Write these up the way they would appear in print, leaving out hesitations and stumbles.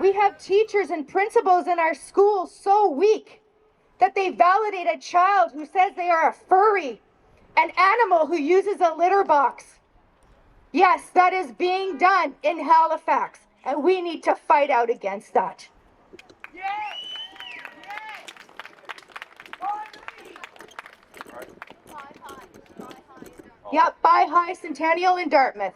We have teachers and principals in our schools so weak that they validate a child who says they are a furry, an animal who uses a litter box. Yes, that is being done in Halifax, and we need to fight out against that. Yep, Buy High, Centennial, and Dartmouth.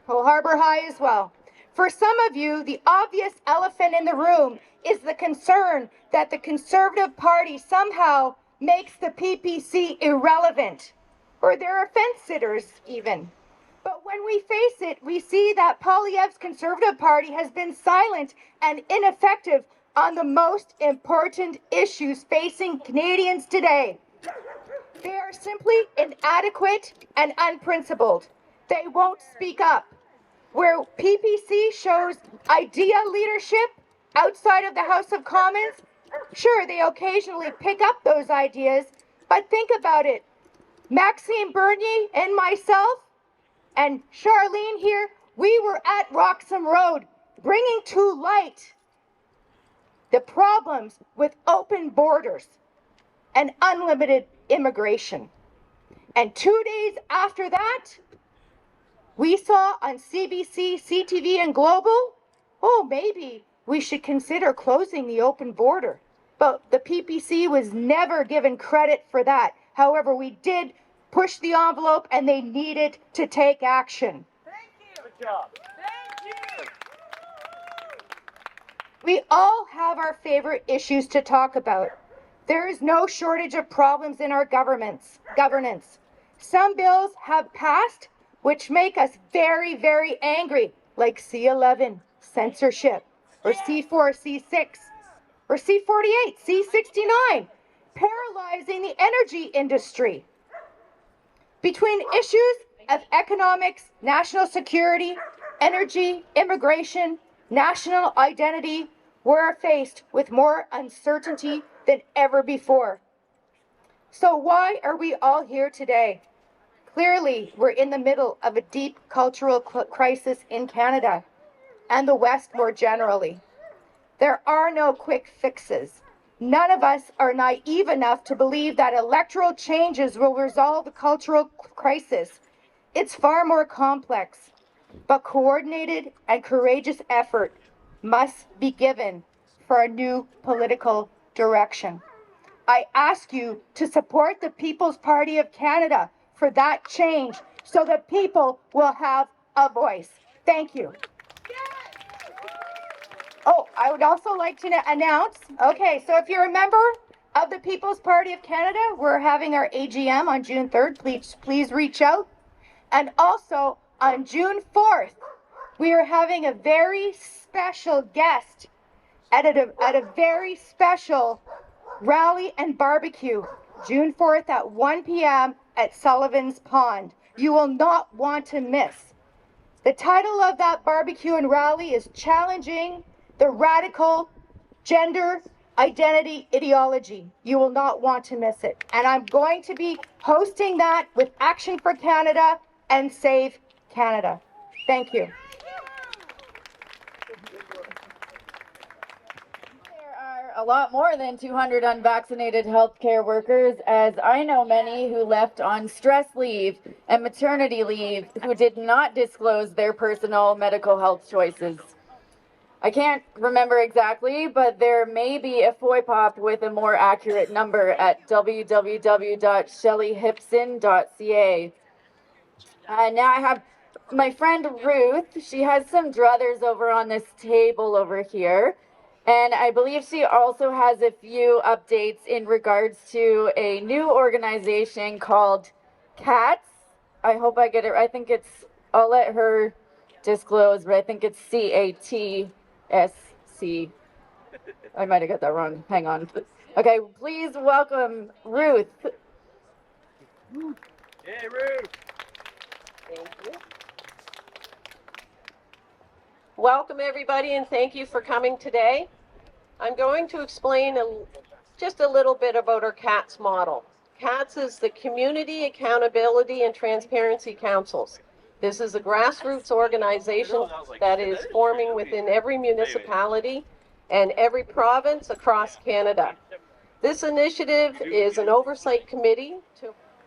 Oh, Harbor High as well. For some of you, the obvious elephant in the room is the concern that the Conservative Party somehow makes the PPC irrelevant, or they're fence sitters even. But when we face it, we see that Poilievre's Conservative Party has been silent and ineffective on the most important issues facing Canadians today. They are simply inadequate and unprincipled. They won't speak up. Where PPC shows idea leadership outside of the House of Commons, sure, they occasionally pick up those ideas, but think about it. Maxime Bernier and myself and Charlene here, we were at Roxham Road bringing to light the problems with open borders and unlimited immigration. And 2 days after that, we saw on CBC, CTV, and Global, oh, maybe we should consider closing the open border. But the PPC was never given credit for that. However, we did push the envelope and they needed to take action. Thank you. Good job. Thank you. We all have our favorite issues to talk about. There is no shortage of problems in our governance. Some bills have passed which make us very, very angry, like C11, censorship, or C4, C6, or C48, C69, paralyzing the energy industry. Between issues of economics, national security, energy, immigration, national identity, we're faced with more uncertainty than ever before. So why are we all here today? Clearly, we're in the middle of a deep cultural crisis in Canada and the West more generally. There are no quick fixes. None of us are naive enough to believe that electoral changes will resolve the cultural crisis. It's far more complex, but coordinated and courageous effort must be given for a new political direction. I ask you to support the People's Party of Canada for that change so that people will have a voice. Thank you. Oh, I would also like to announce, okay, so if you're a member of the People's Party of Canada, we're having our AGM on June 3rd. Please reach out. And also on June 4th, we are having a very special guest at a very special rally and barbecue, June 4th at 1 p.m. at Sullivan's Pond. You will not want to miss. The title of that barbecue and rally is Challenging the Radical Gender Identity Ideology. You will not want to miss it. And I'm going to be hosting that with Action for Canada and Save Canada. Thank you. A lot more than 200 unvaccinated healthcare workers, as I know many who left on stress leave and maternity leave who did not disclose their personal medical health choices. I can't remember exactly, but there may be a FOIPOP with a more accurate number at www.shelleyhipson.ca. Now I have my friend Ruth. She has some druthers over on this table over here. And I believe she also has a few updates in regards to a new organization called CATS. I hope I get it. I think it's, I'll let her disclose, but I think it's CATSC. I might have got that wrong. Hang on. Okay, please welcome Ruth. Hey, Ruth. Thank you. Welcome, everybody, and thank you for coming today. I'm going to explain just a little bit about our CATS model. CATS is the Community Accountability and Transparency Councils. This is a grassroots organization that is forming within every municipality and every province across Canada. This initiative is an oversight committee.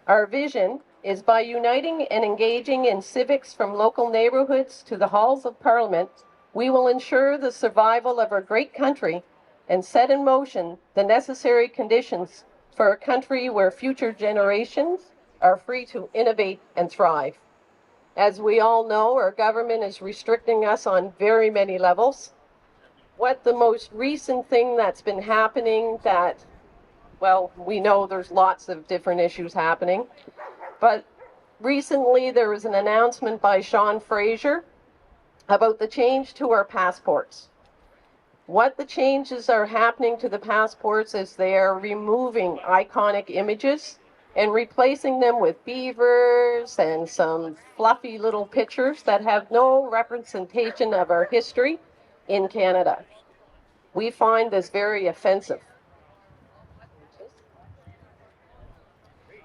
Our vision is by uniting and engaging in civics from local neighborhoods to the halls of Parliament, we will ensure the survival of our great country and set in motion the necessary conditions for a country where future generations are free to innovate and thrive. As we all know, our government is restricting us on very many levels. What the most recent thing that's been happening that, well, we know there's lots of different issues happening, but recently there was an announcement by Sean Fraser about the change to our passports. What the changes are happening to the passports is they are removing iconic images and replacing them with beavers and some fluffy little pictures that have no representation of our history in Canada. We find this very offensive.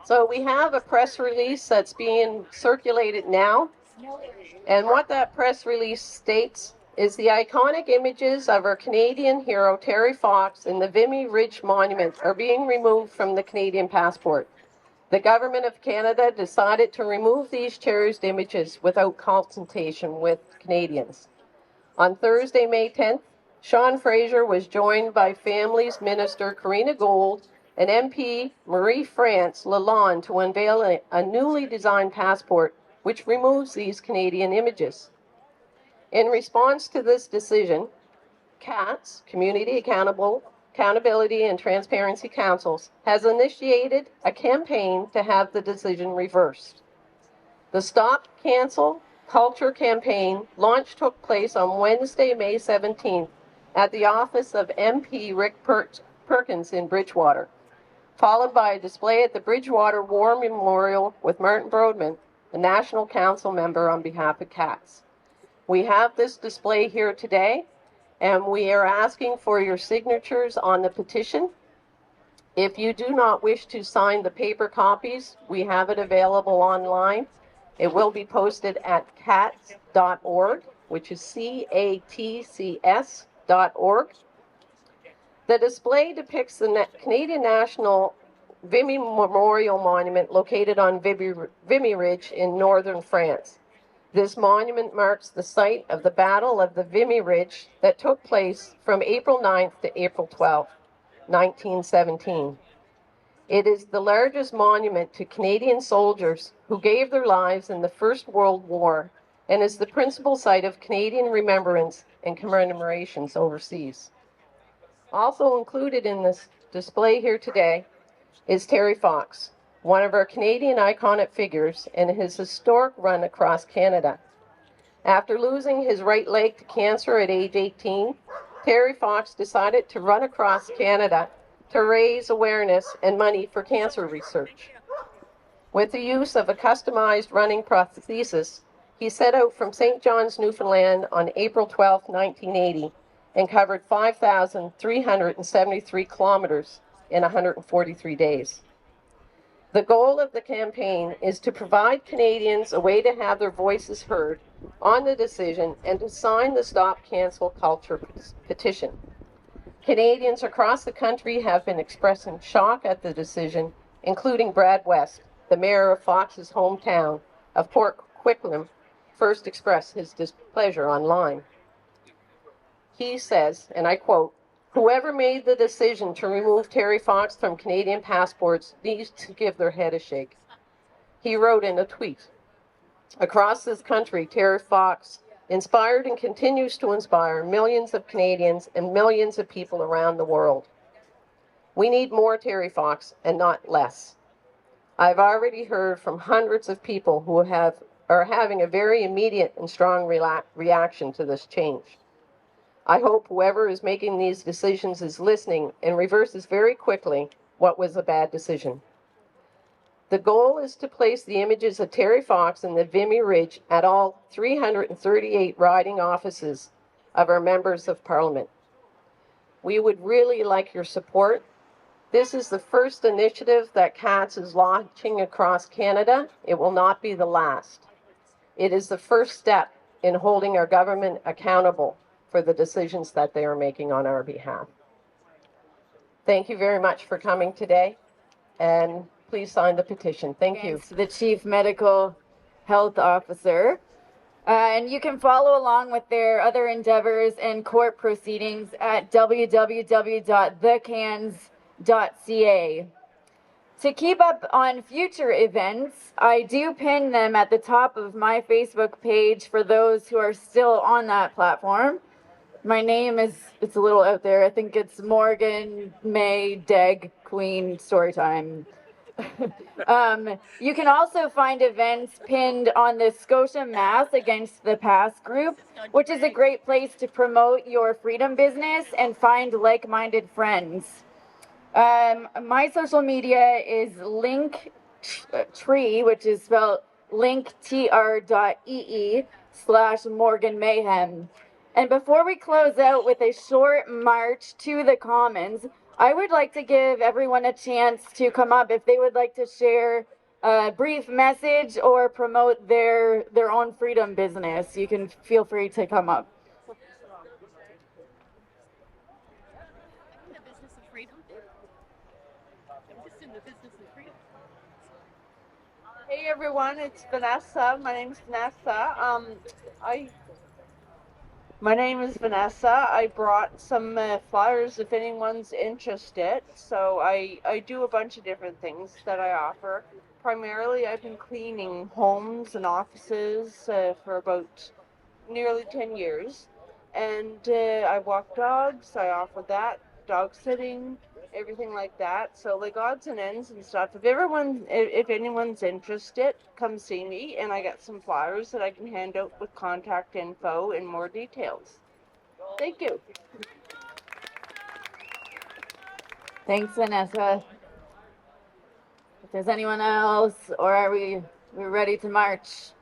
So we have a press release that's being circulated now. And what that press release states is the iconic images of our Canadian hero Terry Fox and the Vimy Ridge Monument are being removed from the Canadian passport. The Government of Canada decided to remove these cherished images without consultation with Canadians. On Thursday, May 10th, Sean Fraser was joined by Families Minister Karina Gold and MP Marie-France Lalonde to unveil a newly designed passport which removes these Canadian images. In response to this decision, CATS, Community Accountability and Transparency Councils, has initiated a campaign to have the decision reversed. The Stop Cancel Culture campaign launch took place on Wednesday, May 17th at the office of MP Rick Perkins in Bridgewater, followed by a display at the Bridgewater War Memorial with Martin Brodman, the National Council member on behalf of CATS. We have this display here today, and we are asking for your signatures on the petition. If you do not wish to sign the paper copies, we have it available online. It will be posted at cats.org, which is CATCS.org. The display depicts the Canadian National Vimy Memorial Monument located on Vimy Ridge in northern France. This monument marks the site of the Battle of the Vimy Ridge that took place from April 9th to April 12th, 1917. It is the largest monument to Canadian soldiers who gave their lives in the First World War and is the principal site of Canadian remembrance and commemorations overseas. Also included in this display here today is Terry Fox, one of our Canadian iconic figures, and his historic run across Canada. After losing his right leg to cancer at age 18, Terry Fox decided to run across Canada to raise awareness and money for cancer research. With the use of a customized running prosthesis, he set out from St. John's, Newfoundland on April 12, 1980, and covered 5,373 kilometers in 143 days. The goal of the campaign is to provide Canadians a way to have their voices heard on the decision and to sign the Stop Cancel Culture petition. Canadians across the country have been expressing shock at the decision, including Brad West, the mayor of Fox's hometown of Port Coquitlam, first expressed his displeasure online. He says, and I quote, "Whoever made the decision to remove Terry Fox from Canadian passports needs to give their head a shake." He wrote in a tweet, "Across this country, Terry Fox inspired and continues to inspire millions of Canadians and millions of people around the world. We need more Terry Fox and not less. I've already heard from hundreds of people who are having a very immediate and strong reaction to this change. I hope whoever is making these decisions is listening and reverses very quickly what was a bad decision. The goal is to place the images of Terry Fox and the Vimy Ridge at all 338 riding offices of our members of Parliament. We would really like your support. This is the first initiative that CATS is launching across Canada. It will not be the last. It is the first step in holding our government accountable for the decisions that they are making on our behalf. Thank you very much for coming today, and please sign the petition. Thank you. To the Chief Medical Health Officer. And you can follow along with their other endeavors and court proceedings at www.thecans.ca. To keep up on future events, I do pin them at the top of my Facebook page for those who are still on that platform. My name it's a little out there. I think it's Morgan May Deg Queen Storytime. You can also find events pinned on the Scotia Mass Against the Past group, which is a great place to promote your freedom business and find like-minded friends. My social media is linktree, which is spelled linktr.ee/Morgan Mayhem. And before we close out with a short march to the Commons, I would like to give everyone a chance to come up if they would like to share a brief message or promote their own freedom business. You can feel free to come up. Hey everyone, it's Vanessa. My name is Vanessa. My name is Vanessa. I brought some flyers if anyone's interested. So I do a bunch of different things that I offer. Primarily, I've been cleaning homes and offices for about nearly 10 years. And I walk dogs. I offer that, dog sitting, everything like that. So like odds and ends and stuff. If anyone's interested, come see me, and I got some flyers that I can hand out with contact info and more details. Thank you. Thanks, Vanessa. If there's anyone else, or are we're ready to march?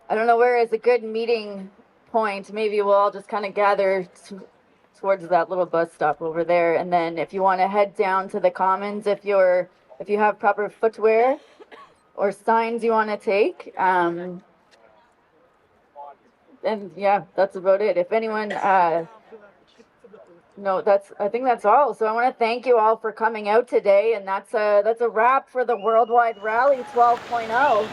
I don't know where is a good meeting point. Maybe we'll all just kind of gather towards that little bus stop over there, and then if you want to head down to the Commons, if you have proper footwear or signs you want to take, and yeah, that's about it. If anyone, no, I think that's all. So I want to thank you all for coming out today, and that's a wrap for the Worldwide Rally 12.0.